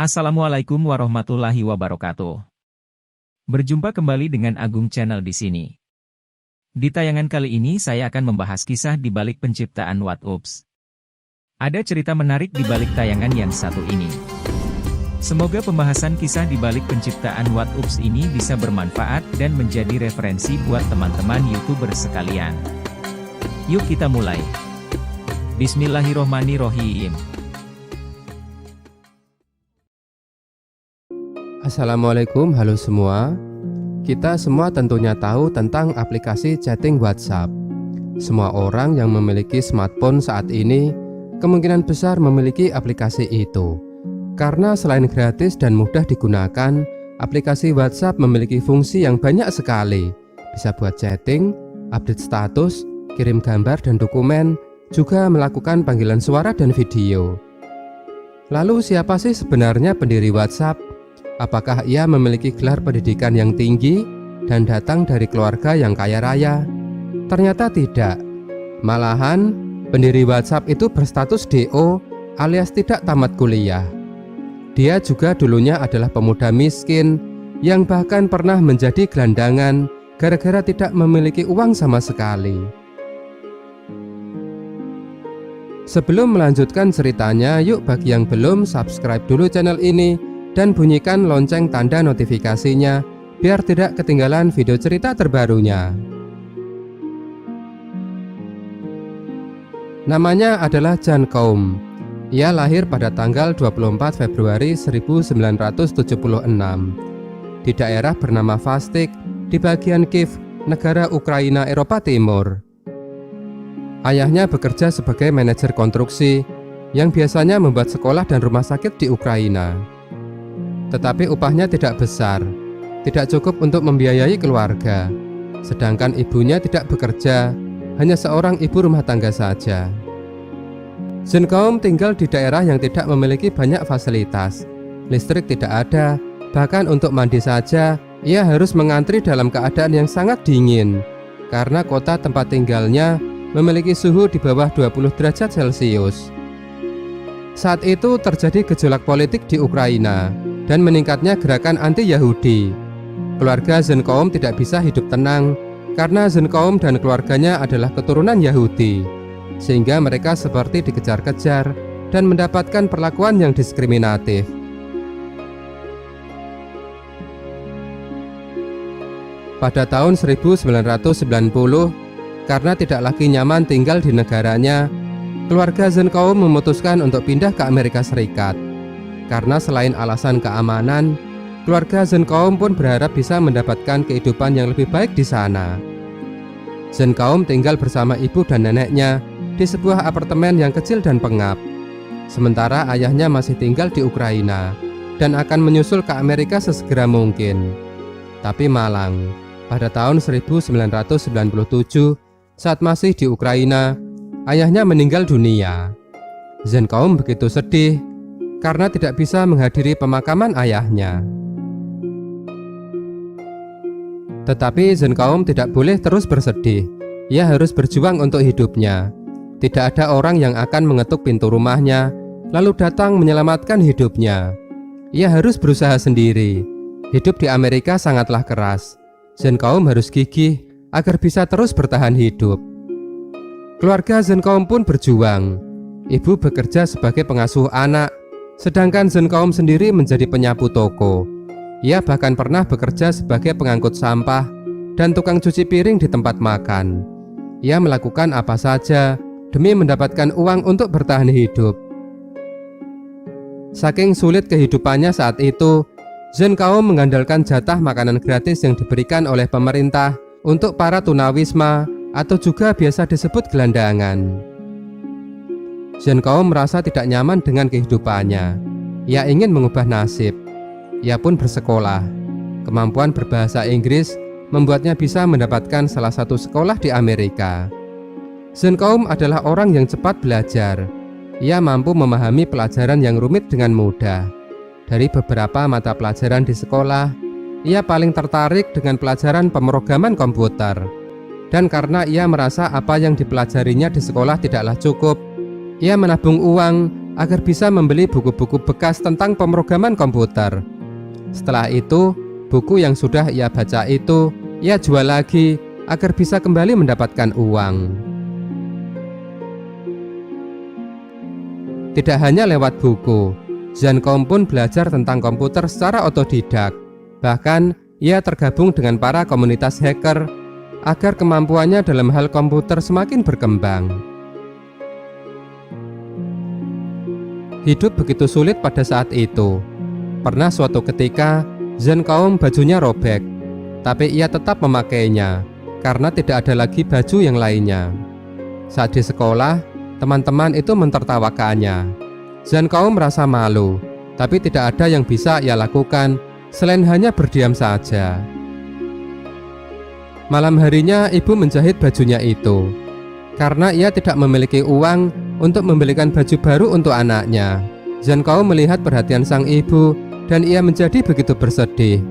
Assalamualaikum warahmatullahi wabarakatuh. Berjumpa kembali dengan Agung Channel di sini. Di tayangan kali ini saya akan membahas kisah di balik penciptaan WhatsApp. Ada cerita menarik di balik tayangan yang satu ini. Semoga pembahasan kisah di balik penciptaan WhatsApp ini bisa bermanfaat dan menjadi referensi buat teman-teman YouTuber sekalian. Yuk kita mulai. Bismillahirrohmanirrohim. Assalamualaikum, halo semua. Kita semua tentunya tahu tentang aplikasi chatting WhatsApp. Semua orang yang memiliki smartphone saat ini kemungkinan besar memiliki aplikasi itu. Karena selain gratis dan mudah digunakan, aplikasi WhatsApp memiliki fungsi yang banyak sekali. Bisa buat chatting, update status, kirim gambar dan dokumen, juga melakukan panggilan suara dan video. Lalu siapa sih sebenarnya pendiri WhatsApp? Apakah ia memiliki gelar pendidikan yang tinggi dan datang dari keluarga yang kaya raya? Ternyata tidak. Malahan, pendiri WhatsApp itu berstatus DO alias tidak tamat kuliah. Dia juga dulunya adalah pemuda miskin yang bahkan pernah menjadi gelandangan gara-gara tidak memiliki uang sama sekali. Sebelum melanjutkan ceritanya, yuk bagi yang belum subscribe dulu channel ini dan bunyikan lonceng tanda notifikasinya biar tidak ketinggalan video cerita terbarunya. Namanya adalah Jan Koum. Ia lahir pada tanggal 24 Februari 1976 di daerah bernama Vastik di bagian Kiev, negara Ukraina, Eropa Timur. Ayahnya bekerja sebagai manajer konstruksi yang biasanya membuat sekolah dan rumah sakit di Ukraina. Tetapi upahnya tidak besar, tidak cukup untuk membiayai keluarga. Sedangkan ibunya tidak bekerja, hanya seorang ibu rumah tangga saja. Jan Koum tinggal di daerah yang tidak memiliki banyak fasilitas. Listrik tidak ada, bahkan untuk mandi saja, ia harus mengantri dalam keadaan yang sangat dingin. Karena kota tempat tinggalnya memiliki suhu di bawah 20 derajat Celcius. Saat itu terjadi gejolak politik di Ukraina dan meningkatnya gerakan anti-Yahudi. Keluarga Jan Koum tidak bisa hidup tenang karena Jan Koum dan keluarganya adalah keturunan Yahudi, sehingga mereka seperti dikejar-kejar dan mendapatkan perlakuan yang diskriminatif. Pada tahun 1990, karena tidak lagi nyaman tinggal di negaranya, keluarga Jan Koum memutuskan untuk pindah ke Amerika Serikat. Karena selain alasan keamanan, keluarga Jan Koum pun berharap bisa mendapatkan kehidupan yang lebih baik di sana. Jan Koum tinggal bersama ibu dan neneknya di sebuah apartemen yang kecil dan pengap. Sementara ayahnya masih tinggal di Ukraina dan akan menyusul ke Amerika sesegera mungkin. Tapi malang, pada tahun 1997, saat masih di Ukraina, ayahnya meninggal dunia. Jan Koum begitu sedih karena tidak bisa menghadiri pemakaman ayahnya. Tetapi Jan Koum tidak boleh terus bersedih. Ia harus berjuang untuk hidupnya. Tidak ada orang yang akan mengetuk pintu rumahnya lalu datang menyelamatkan hidupnya. Ia harus berusaha sendiri. Hidup di Amerika sangatlah keras. Jan Koum harus gigih agar bisa terus bertahan hidup. Keluarga Jan Koum pun berjuang. Ibu bekerja sebagai pengasuh anak, sedangkan Jan Koum sendiri menjadi penyapu toko. Ia bahkan pernah bekerja sebagai pengangkut sampah dan tukang cuci piring di tempat makan. Ia melakukan apa saja demi mendapatkan uang untuk bertahan hidup. Saking sulit kehidupannya saat itu, Jan Koum mengandalkan jatah makanan gratis yang diberikan oleh pemerintah untuk para tunawisma atau juga biasa disebut gelandangan. Jan Koum merasa tidak nyaman dengan kehidupannya. Ia ingin mengubah nasib. Ia pun bersekolah. Kemampuan berbahasa Inggris membuatnya bisa mendapatkan salah satu sekolah di Amerika. Jan Koum adalah orang yang cepat belajar. Ia mampu memahami pelajaran yang rumit dengan mudah. Dari beberapa mata pelajaran di sekolah, ia paling tertarik dengan pelajaran pemrograman komputer. Dan karena ia merasa apa yang dipelajarinya di sekolah tidaklah cukup, ia menabung uang agar bisa membeli buku-buku bekas tentang pemrograman komputer. Setelah itu, buku yang sudah ia baca itu ia jual lagi agar bisa kembali mendapatkan uang. Tidak hanya lewat buku, Zhan Kaum pun belajar tentang komputer secara otodidak. Bahkan, ia tergabung dengan para komunitas hacker agar kemampuannya dalam hal komputer semakin berkembang. Hidup begitu sulit pada saat itu. Pernah suatu ketika, Zhan Kaum bajunya robek, tapi ia tetap memakainya karena tidak ada lagi baju yang lainnya. Saat di sekolah, teman-teman itu mentertawakannya. Zhan Kaum merasa malu, tapi tidak ada yang bisa ia lakukan selain hanya berdiam saja. Malam harinya ibu menjahit bajunya itu. Karena ia tidak memiliki uang untuk membelikan baju baru untuk anaknya, Zhan Kaum melihat perhatian sang ibu dan ia menjadi begitu bersedih.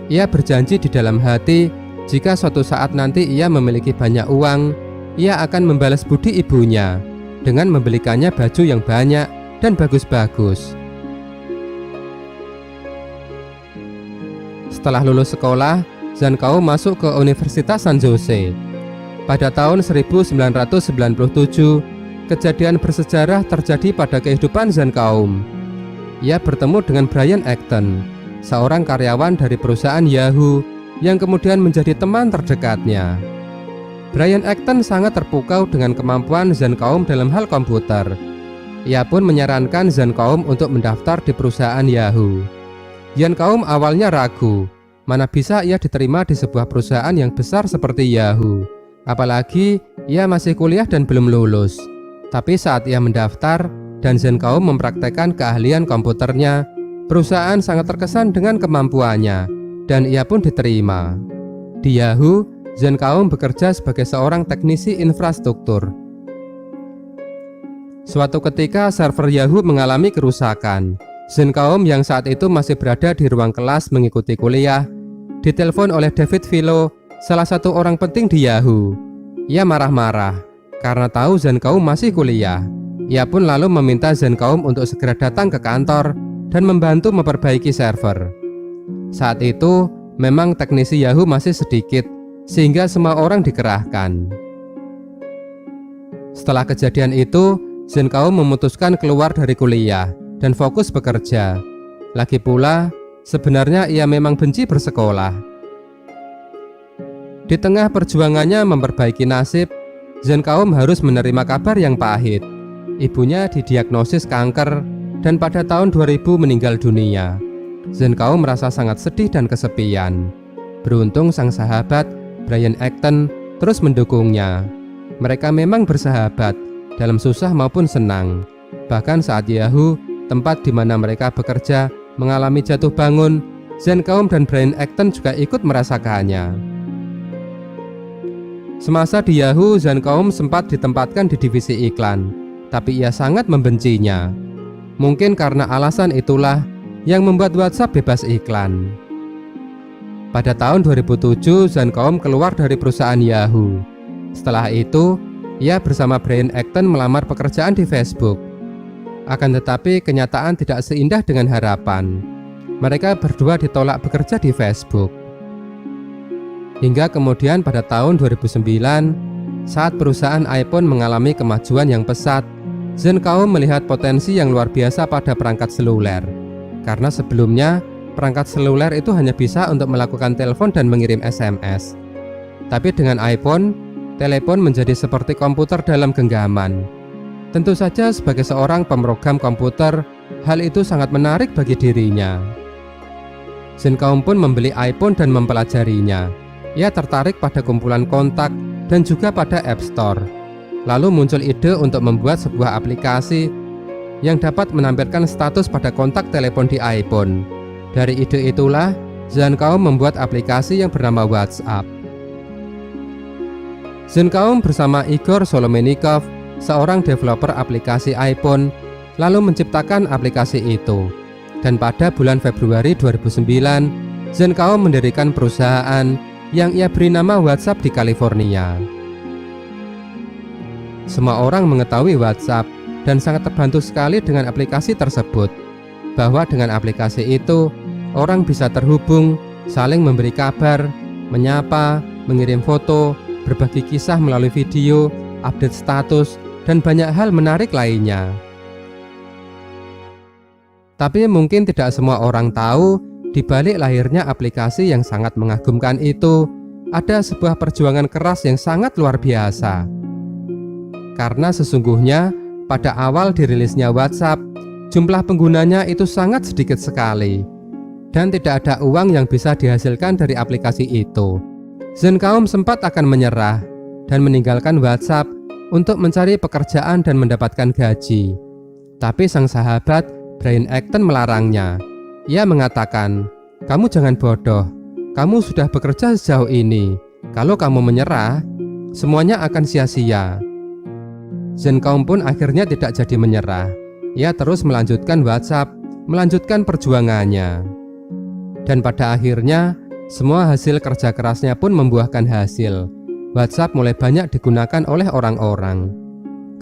Ia berjanji di dalam hati, jika suatu saat nanti ia memiliki banyak uang, ia akan membalas budi ibunya dengan membelikannya baju yang banyak dan bagus-bagus. Setelah lulus sekolah, Zhan Kaum masuk ke Universitas San Jose. Pada tahun 1997, kejadian bersejarah terjadi pada kehidupan Zhan Kaum. Ia bertemu dengan Brian Acton, seorang karyawan dari perusahaan Yahoo yang kemudian menjadi teman terdekatnya. Brian Acton sangat terpukau dengan kemampuan Zhan Kaum dalam hal komputer. Ia pun menyarankan Zhan Kaum untuk mendaftar di perusahaan Yahoo. Zhan Kaum awalnya ragu, mana bisa ia diterima di sebuah perusahaan yang besar seperti Yahoo. Apalagi ia masih kuliah dan belum lulus. Tapi saat ia mendaftar dan Zhan Kaum mempraktekkan keahlian komputernya, perusahaan sangat terkesan dengan kemampuannya dan ia pun diterima. Di Yahoo, Zhan Kaum bekerja sebagai seorang teknisi infrastruktur. Suatu ketika server Yahoo mengalami kerusakan. Zhan Kaum yang saat itu masih berada di ruang kelas mengikuti kuliah, ditelepon oleh David Vilo, salah satu orang penting di Yahoo. Ia marah-marah karena tahu Zhan Kaum masih kuliah. Ia pun lalu meminta Zhan Kaum untuk segera datang ke kantor dan membantu memperbaiki server. Saat itu, memang teknisi Yahoo masih sedikit, sehingga semua orang dikerahkan. Setelah kejadian itu, Zhan Kaum memutuskan keluar dari kuliah dan fokus bekerja. Lagi pula, sebenarnya ia memang benci bersekolah. Di tengah perjuangannya memperbaiki nasib, Zhan Kaum harus menerima kabar yang pahit. Ibunya didiagnosis kanker dan pada tahun 2000 meninggal dunia. Zhan Kaum merasa sangat sedih dan kesepian. Beruntung sang sahabat, Brian Acton, terus mendukungnya. Mereka memang bersahabat dalam susah maupun senang. Bahkan saat Yahoo, tempat di mana mereka bekerja, mengalami jatuh bangun, Zhan Kaum dan Brian Acton juga ikut merasakannya. Semasa di Yahoo, Zhan Kaum sempat ditempatkan di divisi iklan, tapi ia sangat membencinya. Mungkin karena alasan itulah yang membuat WhatsApp bebas iklan. Pada tahun 2007, Zhan Kaum keluar dari perusahaan Yahoo. Setelah itu, ia bersama Brian Acton melamar pekerjaan di Facebook. Akan tetapi kenyataan tidak seindah dengan harapan. Mereka berdua ditolak bekerja di Facebook. Hingga kemudian pada tahun 2009, saat perusahaan iPhone mengalami kemajuan yang pesat, Zhan Kaum melihat potensi yang luar biasa pada perangkat seluler. Karena sebelumnya, perangkat seluler itu hanya bisa untuk melakukan telepon dan mengirim SMS. Tapi dengan iPhone, telepon menjadi seperti komputer dalam genggaman. Tentu saja sebagai seorang pemrogram komputer, hal itu sangat menarik bagi dirinya. Zhan Kaum pun membeli iPhone dan mempelajarinya. Ia tertarik pada kumpulan kontak dan juga pada App Store. Lalu muncul ide untuk membuat sebuah aplikasi yang dapat menampilkan status pada kontak telepon di iPhone. Dari ide itulah, Zhan Kaum membuat aplikasi yang bernama WhatsApp. Zhan Kaum bersama Igor Solomenikov, seorang developer aplikasi iPhone, lalu menciptakan aplikasi itu. Dan pada bulan Februari 2009, Zhan Kaum mendirikan perusahaan yang ia beri nama WhatsApp di California. Semua orang mengetahui WhatsApp dan sangat terbantu sekali dengan aplikasi tersebut. Bahwa dengan aplikasi itu, orang bisa terhubung, saling memberi kabar, menyapa, mengirim foto, berbagi kisah melalui video, update status, dan banyak hal menarik lainnya. Tapi mungkin tidak semua orang tahu, di balik lahirnya aplikasi yang sangat mengagumkan itu, ada sebuah perjuangan keras yang sangat luar biasa. Karena sesungguhnya, pada awal dirilisnya WhatsApp, jumlah penggunanya itu sangat sedikit sekali, dan tidak ada uang yang bisa dihasilkan dari aplikasi itu. Zen Kaum sempat akan menyerah dan meninggalkan WhatsApp untuk mencari pekerjaan dan mendapatkan gaji. Tapi sang sahabat Brian Acton melarangnya. Ia mengatakan, "Kamu jangan bodoh, kamu sudah bekerja sejauh ini. Kalau kamu menyerah, semuanya akan sia-sia." Zen Kaum pun akhirnya tidak jadi menyerah. Ia terus melanjutkan WhatsApp, melanjutkan perjuangannya. Dan pada akhirnya, semua hasil kerja kerasnya pun membuahkan hasil. WhatsApp mulai banyak digunakan oleh orang-orang.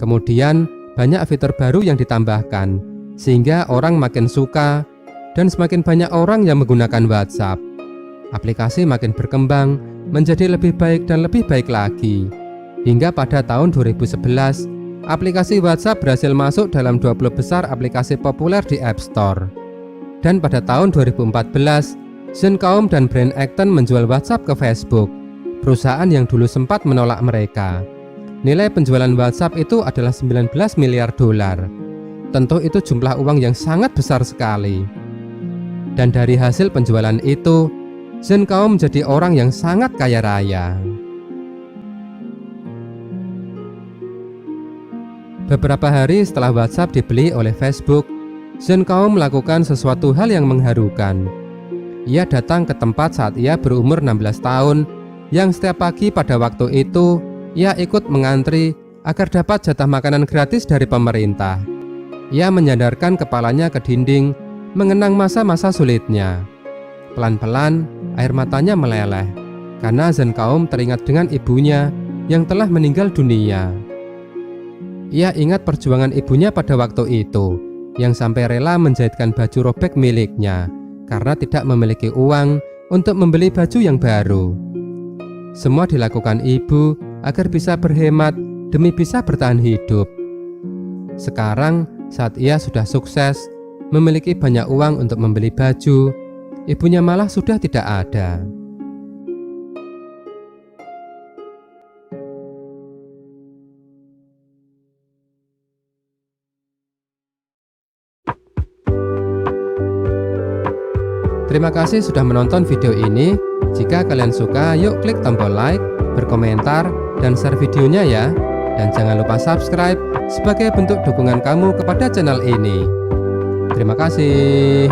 Kemudian, banyak fitur baru yang ditambahkan, sehingga orang makin suka, dan semakin banyak orang yang menggunakan WhatsApp. Aplikasi makin berkembang, menjadi lebih baik dan lebih baik lagi. Hingga pada tahun 2011, aplikasi WhatsApp berhasil masuk dalam 20 besar aplikasi populer di App Store. Dan pada tahun 2014, Zen Kaum dan Brian Acton menjual WhatsApp ke Facebook, perusahaan yang dulu sempat menolak mereka. Nilai penjualan WhatsApp itu adalah 19 miliar dolar. Tentu itu jumlah uang yang sangat besar sekali. Dan dari hasil penjualan itu, Zen Kaum menjadi orang yang sangat kaya raya. Beberapa hari setelah WhatsApp dibeli oleh Facebook, Zen Kaum melakukan sesuatu hal yang mengharukan. Ia datang ke tempat saat ia berumur 16 tahun, yang setiap pagi pada waktu itu, ia ikut mengantri agar dapat jatah makanan gratis dari pemerintah. Ia menyandarkan kepalanya ke dinding, mengenang masa-masa sulitnya. Pelan-pelan, air matanya meleleh, karena Zen Kaum teringat dengan ibunya yang telah meninggal dunia. Ia ingat perjuangan ibunya pada waktu itu, yang sampai rela menjahitkan baju robek miliknya, karena tidak memiliki uang untuk membeli baju yang baru. Semua dilakukan ibu agar bisa berhemat demi bisa bertahan hidup. Sekarang, saat ia sudah sukses, memiliki banyak uang untuk membeli baju, ibunya malah sudah tidak ada. Terima kasih sudah menonton video ini. Jika kalian suka, yuk klik tombol like, berkomentar, dan share videonya ya. Dan jangan lupa subscribe sebagai bentuk dukungan kamu kepada channel ini. Terima kasih.